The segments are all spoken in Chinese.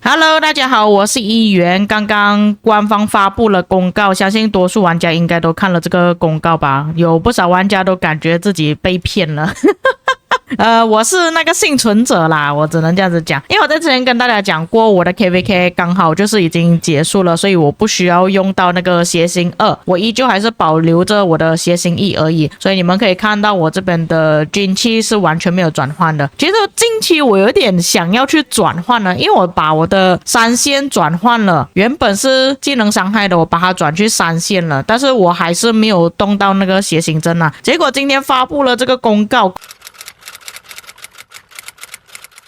Hello， 大家好，我是议员。刚刚官方发布了公告，相信多数玩家应该都看了这个公告吧？有不少玩家都感觉自己被骗了。我是那个幸存者啦，我只能这样子讲，因为我在之前跟大家讲过，我的 KVK 刚好就是已经结束了，所以我不需要用到那个邪星2，我依旧还是保留着我的邪星1而已，所以你们可以看到我这边的军器是完全没有转换的。其实近期我有点想要去转换了，因为我把我的3线转换了，原本是技能伤害的，我把它转去3线了，但是我还是没有动到那个邪星针啊。结果今天发布了这个公告，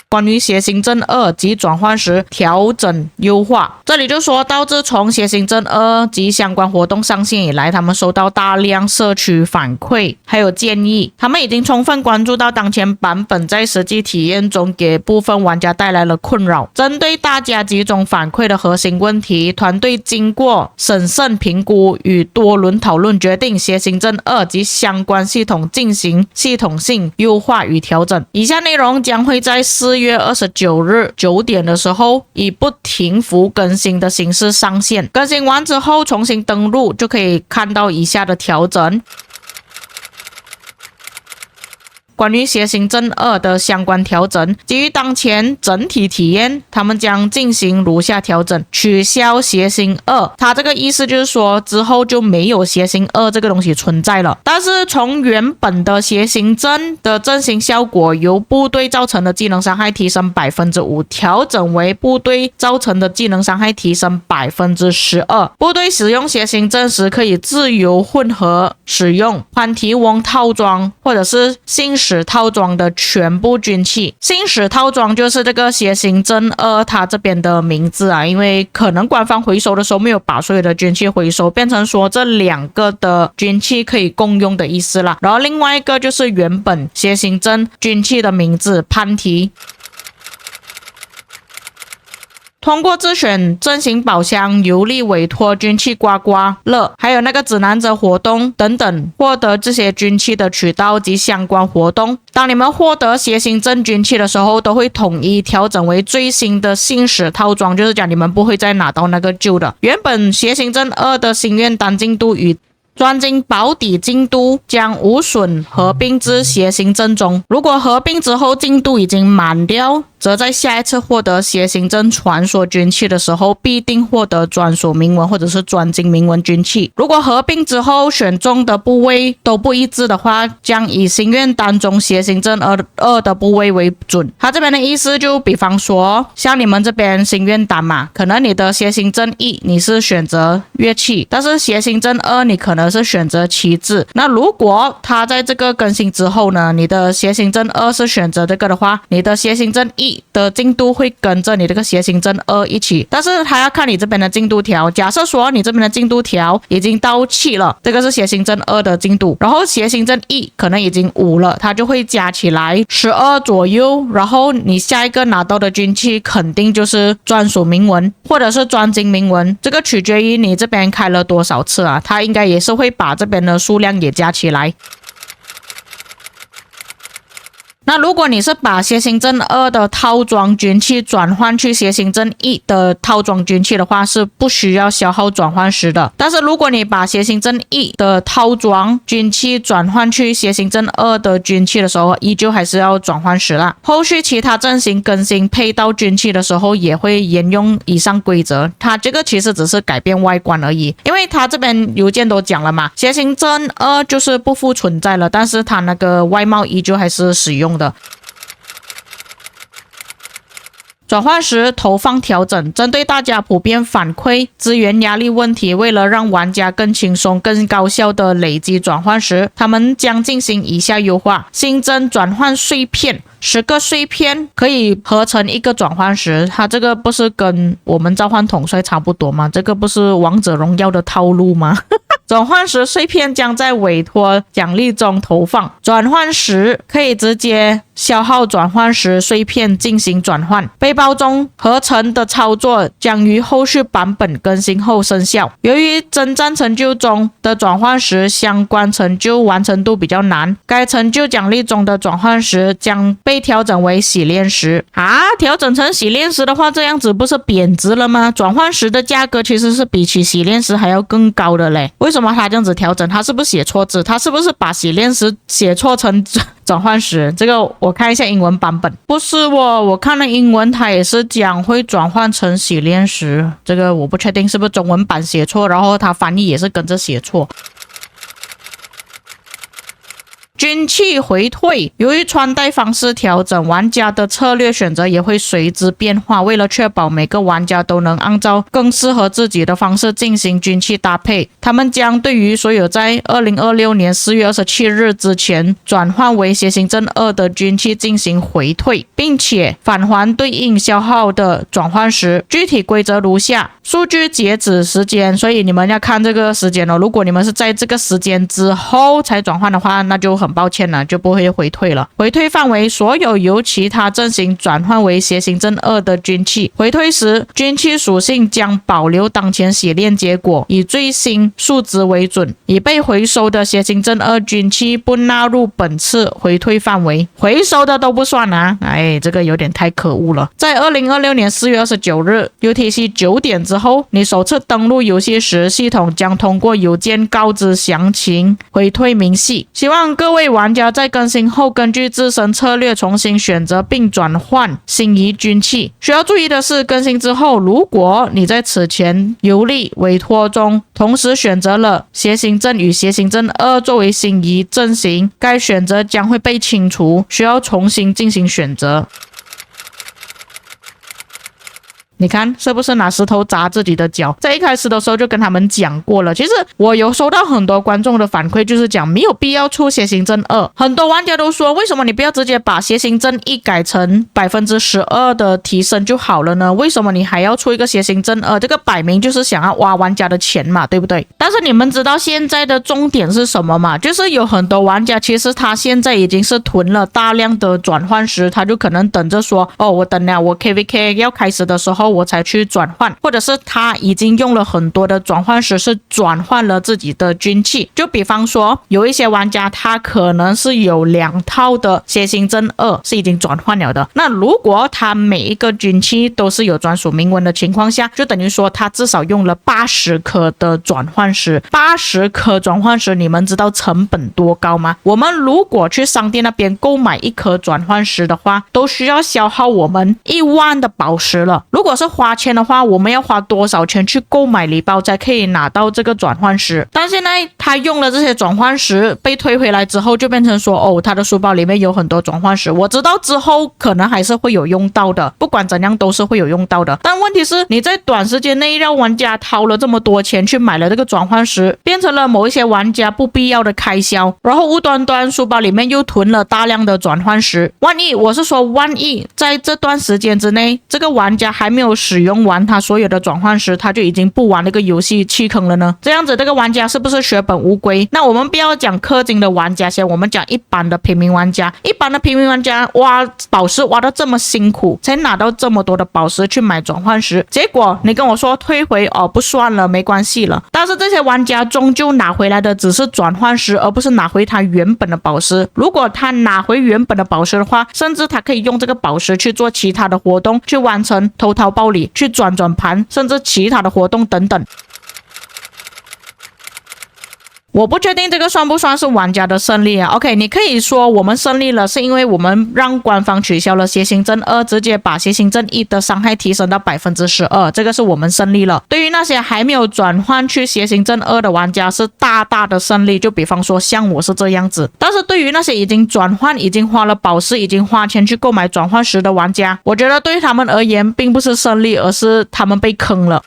关于邪行阵2及转换时调整优化，这里就说到，自从邪行阵2及相关活动上线以来，他们收到大量社区反馈还有建议，他们已经充分关注到当前版本在实际体验中给部分玩家带来了困扰。针对大家几种反馈的核心问题，团队经过审慎评估与多轮讨论，决定邪行阵2及相关系统进行系统性优化与调整。以下内容将会在4月29日9点的时候以不停服更新的形式上线，更新完之后重新登录就可以看到以下的调整。关于邪行阵2的相关调整，基于当前整体体验，他们将进行如下调整：取消邪行2，它这个意思就是说之后就没有邪行2这个东西存在了。但是从原本的邪行阵的阵型效果由部队造成的技能伤害提升 5%， 调整为部队造成的技能伤害提升 12%。部队使用邪行阵时可以自由混合使用潘提翁套装或者是信使套装的全部军器。信使套装就是这个邪行阵2它这边的名字啊，因为可能官方回收的时候没有把所有的军器回收，变成说这2个的军器可以共用的意思啦。然后另外一个就是原本邪行阵军器的名字潘提。通过自选阵型宝箱、游历委托军器刮刮乐，还有那个指南者活动等等，获得这些军器的渠道及相关活动。当你们获得邪行阵军器的时候，都会统一调整为最新的信使套装，就是讲你们不会再拿到那个旧的。原本邪行阵2的心愿单进度与专精保底进度将无损合并至邪行阵中，如果合并之后进度已经满掉，则在下一次获得邪行阵传说军器的时候，必定获得专属铭文或者是专精铭文军器。如果合并之后选中的部位都不一致的话，将以心愿单中邪行阵2的部位为准。他这边的意思就比方说，像你们这边心愿单嘛，可能你的邪行阵1你是选择乐器，但是邪行阵2你可能是选择旗帜。那如果他在这个更新之后呢，你的邪行阵2是选择这个的话，你的邪行阵1的进度会跟着你这个邪行阵2一起，但是还要看你这边的进度条。假设说你这边的进度条已经到7了，这个是邪行阵2的进度，然后邪行阵1可能已经5了，它就会加起来12左右，然后你下一个拿到的军器肯定就是专属铭文或者是专精铭文，这个取决于你这边开了多少次啊，它应该也是会把这边的数量也加起来。那如果你是把邪行阵2的套装军器转换去邪行阵1的套装军器的话，是不需要消耗转换石的。但是如果你把邪行阵1的套装军器转换去邪行阵2的军器的时候，依旧还是要转换石啦。后续其他阵型更新配到军器的时候，也会沿用以上规则。它这个其实只是改变外观而已，因为它这边邮件都讲了嘛，邪行阵2就是不复存在了，但是它那个外貌依旧还是使用的。转换时投放调整，针对大家普遍反馈资源压力问题，为了让玩家更轻松、更高效的累积转换时，他们将进行以下优化：新增转换碎片，10个碎片可以合成一个转换石。它这个不是跟我们召唤统帅差不多吗？这个不是王者荣耀的套路吗？转换时碎片将在委托奖励中投放。转换时可以直接消耗转换时碎片进行转换。背包中合成的操作将于后续版本更新后生效。由于征战成就中的转换时相关成就完成度比较难，该成就奖励中的转换时将被调整为洗炼石。调整成洗炼石的话，这样子不是贬值了吗？转换石的价格其实是比起洗炼石还要更高的嘞。为什么他这样子调整？他是不是写错字？他是不是把洗炼石写错成转换石？这个我看一下英文版本，不是我看了英文，它也是讲会转换成洗炼石，这个我不确定是不是中文版写错，然后它翻译也是跟着写错。军器回退，由于穿戴方式调整，玩家的策略选择也会随之变化。为了确保每个玩家都能按照更适合自己的方式进行军器搭配，他们将对于所有在2026年4月27日之前转换为邪行阵2的军器进行回退，并且返还对应消耗的转换时。具体规则如下：数据截止时间，所以你们要看这个时间哦。如果你们是在这个时间之后才转换的话，那就很抱歉了，就不会回退了。回退范围：所有由其他阵型转换为邪行阵2的军器。回退时，军器属性将保留当前洗炼结果，以最新数值为准。已被回收的邪行阵2军器不纳入本次回退范围，回收的都不算啊！这个有点太可恶了。在2026年4月29日 UTC 9点之后，你首次登录游戏时，系统将通过邮件告知详情回退明细。希望各位玩家在更新后根据自身策略重新选择并转换心仪军器。需要注意的是，更新之后，如果你在此前游历委托中同时选择了邪行阵与邪行阵2作为心仪阵型，该选择将会被清除，需要重新进行选择。你看是不是拿石头砸自己的脚？在一开始的时候就跟他们讲过了。其实我有收到很多观众的反馈，就是讲没有必要出邪行阵2。很多玩家都说，为什么你不要直接把邪行阵1改成12%的提升就好了呢？为什么你还要出一个邪行阵2？这个摆明就是想要挖玩家的钱嘛，对不对？但是你们知道现在的重点是什么吗？就是有很多玩家其实他现在已经是囤了大量的转换石，他就可能等着说，我等了我 KVK 要开始的时候我才去转换，或者是他已经用了很多的转换石是转换了自己的军器。就比方说有一些玩家他可能是有2套的邪行阵2是已经转换了的，那如果他每一个军器都是有专属铭文的情况下，就等于说他至少用了80颗的转换石。80颗转换石你们知道成本多高吗？我们如果去商店那边购买1颗转换石的话，都需要消耗我们1万的宝石了。如果是花钱的话，我们要花多少钱去购买礼包才可以拿到这个转换石？但现在他用了这些转换石被退回来之后，就变成说他的书包里面有很多转换石。我知道之后可能还是会有用到的，不管怎样都是会有用到的。但问题是你在短时间内让玩家掏了这么多钱去买了这个转换石，变成了某一些玩家不必要的开销，然后无端端书包里面又囤了大量的转换石。万一在这段时间之内，这个玩家还没有使用完他所有的转换石，他就已经不玩那个游戏弃坑了呢？这样子这个玩家是不是血本无归？那我们不要讲氪金的玩家先，我们讲一般的平民玩家。一般的平民玩家挖宝石挖得这么辛苦，才拿到这么多的宝石去买转换石，结果你跟我说退回不算了，没关系了。但是这些玩家终究拿回来的只是转换石，而不是拿回他原本的宝石。如果他拿回原本的宝石的话，甚至他可以用这个宝石去做其他的活动，去完成偷桃报李，去转盘，甚至其他的活动等等。我不确定这个算不算是玩家的胜利啊 ？OK， 你可以说我们胜利了，是因为我们让官方取消了邪行阵2，直接把邪行阵1的伤害提升到12%，这个是我们胜利了。对于那些还没有转换去邪行阵2的玩家，是大大的胜利。就比方说像我是这样子，但是对于那些已经转换、已经花了宝石、已经花钱去购买转换石的玩家，我觉得对于他们而言，并不是胜利，而是他们被坑了。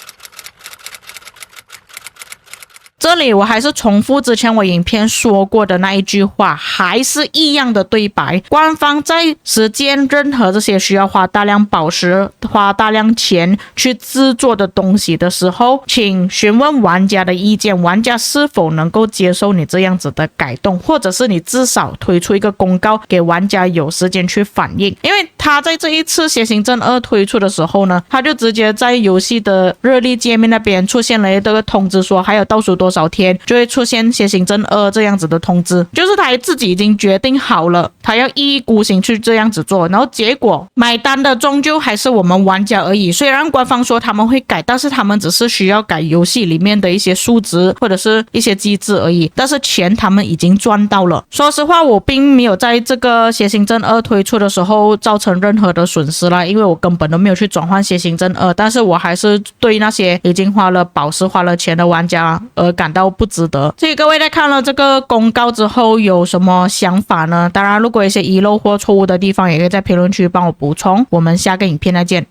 这里我还是重复之前我影片说过的那一句话，还是一样的对白。官方在实践任何这些需要花大量宝石、花大量钱去制作的东西的时候，请询问玩家的意见，玩家是否能够接受你这样子的改动，或者是你至少推出一个公告给玩家有时间去反应。因为他在这一次血行症2推出的时候呢，他就直接在游戏的热力界面那边出现了一个通知，说还有倒数多少天就会出现血行症2这样子的通知，就是他自己已经决定好了，他要一意孤行去这样子做，然后结果买单的终究还是我们玩家而已。虽然官方说他们会改，但是他们只是需要改游戏里面的一些数值或者是一些机制而已，但是钱他们已经赚到了。说实话，我并没有在这个血行症2推出的时候造成任何的损失啦，因为我根本都没有去转换血行症2，但是我还是对那些已经花了宝石花了钱的玩家而感到不值得。所以各位在看了这个公告之后有什么想法呢？当然如果有一些遗漏或错误的地方也可以在评论区帮我补充，我们下个影片再见。